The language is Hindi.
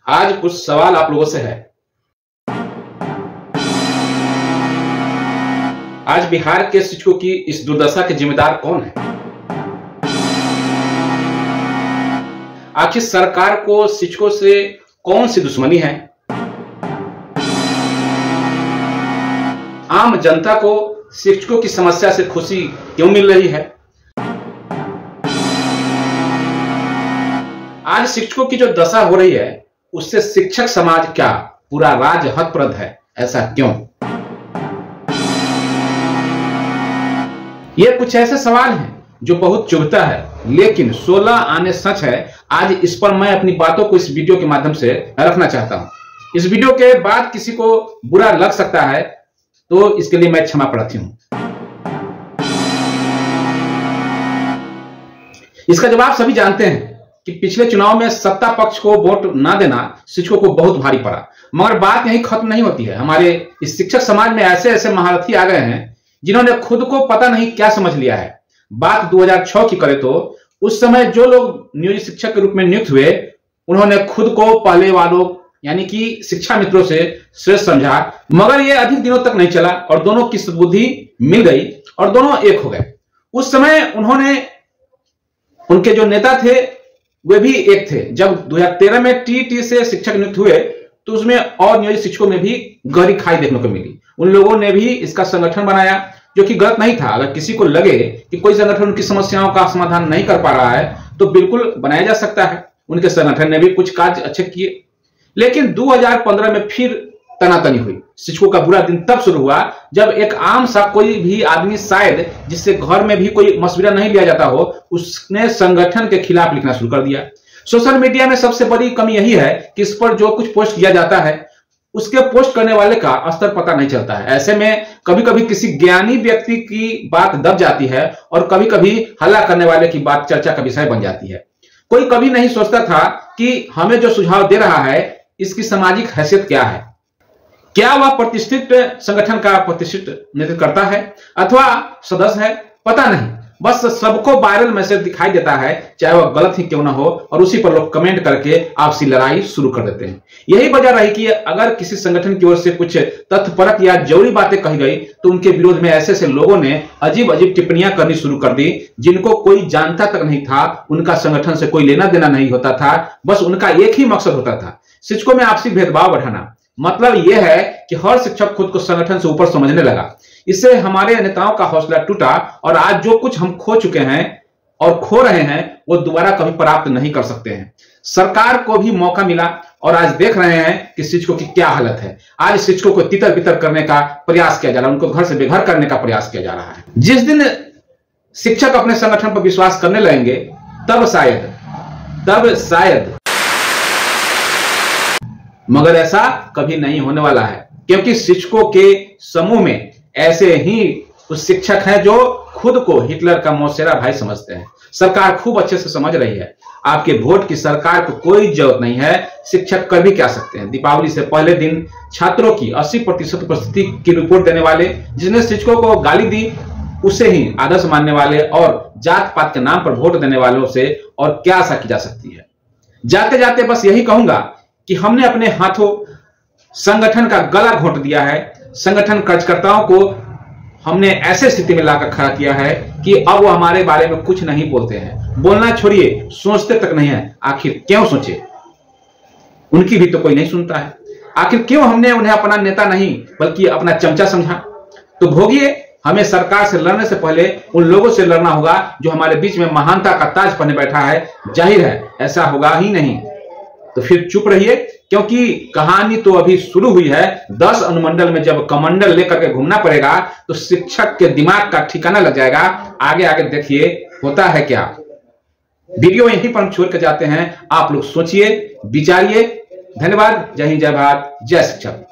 आज कुछ सवाल आप लोगों से है। आज बिहार के शिक्षकों की इस दुर्दशा के जिम्मेदार कौन है? आखिर सरकार को शिक्षकों से कौन सी दुश्मनी है? आम जनता को शिक्षकों की समस्या से खुशी क्यों मिल रही है? आज शिक्षकों की जो दशा हो रही है उससे शिक्षक समाज क्या पूरा राज्य हतप्रभ है, ऐसा क्यों? ये कुछ ऐसे सवाल हैं जो बहुत चुभता है, लेकिन 16 आने सच है। आज इस पर मैं अपनी बातों को इस वीडियो के माध्यम से रखना चाहता हूं। इस वीडियो के बाद किसी को बुरा लग सकता है तो इसके लिए मैं क्षमा प्रार्थी हूं। इसका जवाब सभी जानते हैं कि पिछले चुनाव में सत्ता पक्ष को वोट ना देना शिक्षकों को बहुत भारी पड़ा, मगर बात यहीं खत्म नहीं होती है। हमारे इस शिक्षक समाज में ऐसे ऐसे महारथी आ गए हैं जिन्होंने खुद को पता नहीं क्या समझ लिया है। बात 2006 की करें तो उस समय जो लोग नियोजित शिक्षक के रूप में नियुक्त हुए उन्होंने खुद को पहले वालों यानी कि शिक्षा मित्रों से श्रेष्ठ समझा, मगर यह अधिक दिनों तक नहीं चला और दोनों की सद्बुद्धि मिल गई और दोनों एक हो गए। उस समय उनके जो नेता थे वे भी एक थे। जब 2013 में टीईटी से शिक्षक नियुक्त हुए तो उसमें और नियोजित शिक्षकों में भी गहरी खाई देखने को मिली। उन लोगों ने भी इसका संगठन बनाया जो कि गलत नहीं था। अगर किसी को लगे कि कोई संगठन उनकी समस्याओं का समाधान नहीं कर पा रहा है तो बिल्कुल बनाया जा सकता है। उनके संगठन ने भी कुछ कार्य अच्छे किए, लेकिन 2015 में फिर तनातनी हुई। शिक्षकों का बुरा दिन तब शुरू हुआ जब एक आम सा कोई भी आदमी, शायद जिससे घर में भी कोई मशविरा नहीं लिया जाता हो, उसने संगठन के खिलाफ लिखना शुरू कर दिया। सोशल मीडिया में सबसे बड़ी कमी यही है कि इस पर जो कुछ पोस्ट किया जाता है उसके पोस्ट करने वाले का स्तर पता नहीं चलता है। ऐसे में कभी कभी किसी ज्ञानी व्यक्ति की बात दब जाती है और कभी कभी हल्ला करने वाले की बात चर्चा का विषय बन जाती है। कोई कभी नहीं सोचता था कि हमें जो सुझाव दे रहा है इसकी सामाजिक हैसियत क्या है। क्या वह प्रतिष्ठित संगठन का प्रतिष्ठित नेतृत्व करता है अथवा सदस्य है, पता नहीं। बस सबको वायरल मैसेज दिखाई देता है, चाहे वह गलत ही क्यों ना हो, और उसी पर लोग कमेंट करके आपसी लड़ाई शुरू कर देते हैं। यही वजह रही कि अगर किसी संगठन की ओर से कुछ तथ्यपरक या जरूरी बातें कही गई तो उनके विरोध में ऐसे ऐसे लोगों ने अजीब अजीब टिप्पणियां करनी शुरू कर दी जिनको कोई जानता तक नहीं था। उनका संगठन से कोई लेना देना नहीं होता था, बस उनका एक ही मकसद होता था, शिक्षकों में आपसी भेदभाव बढ़ाना। मतलब यह है कि हर शिक्षक खुद को संगठन से ऊपर समझने लगा। इससे हमारे नेताओं का हौसला टूटा और आज जो कुछ हम खो चुके हैं और खो रहे हैं वो दोबारा कभी प्राप्त नहीं कर सकते हैं। सरकार को भी मौका मिला और आज देख रहे हैं कि शिक्षकों की क्या हालत है। आज शिक्षकों को तितर बितर करने का प्रयास किया जा रहा है, उनको घर से बेघर करने का प्रयास किया जा रहा है। जिस दिन शिक्षक अपने संगठन पर विश्वास करने लगेंगे तब शायद मगर ऐसा कभी नहीं होने वाला है, क्योंकि शिक्षकों के समूह में ऐसे ही कुछ शिक्षक हैं जो खुद को हिटलर का मौसेरा भाई समझते हैं। सरकार खूब अच्छे से समझ रही है आपके वोट की सरकार को कोई जरूरत नहीं है। शिक्षक कर भी क्या सकते हैं। दीपावली से पहले दिन छात्रों की 80% उपस्थिति की रिपोर्ट देने वाले, जिसने शिक्षकों को गाली दी उसे ही आदर्श मानने वाले और जात पात के नाम पर वोट देने वालों से और क्या आशा की जा सकती है। जाते जाते बस यही कहूंगा कि हमने अपने हाथों संगठन का गला घोंट दिया है। संगठन कार्यकर्ताओं को हमने ऐसे स्थिति में लाकर खड़ा किया है कि अब वो हमारे बारे में कुछ नहीं बोलते हैं। बोलना छोड़िए, सोचते तक नहीं है। आखिर क्यों सोचे, उनकी भी तो कोई नहीं सुनता है। आखिर क्यों हमने उन्हें अपना नेता नहीं बल्कि अपना चमचा समझा। तो भोगिए, हमें सरकार से लड़ने से पहले उन लोगों से लड़ना होगा जो हमारे बीच में महानता का ताज पहने बैठा है। जाहिर है ऐसा होगा ही नहीं, तो फिर चुप रहिए, क्योंकि कहानी तो अभी शुरू हुई है। 10 अनुमंडल में जब कमंडल लेकर के घूमना पड़ेगा तो शिक्षक के दिमाग का ठिकाना लग जाएगा। आगे आगे देखिए होता है क्या। वीडियो यहीं पर हम छोड़ के जाते हैं। आप लोग सोचिए, विचारिए। धन्यवाद। जय हिंद, जय भारत, जय शिक्षक।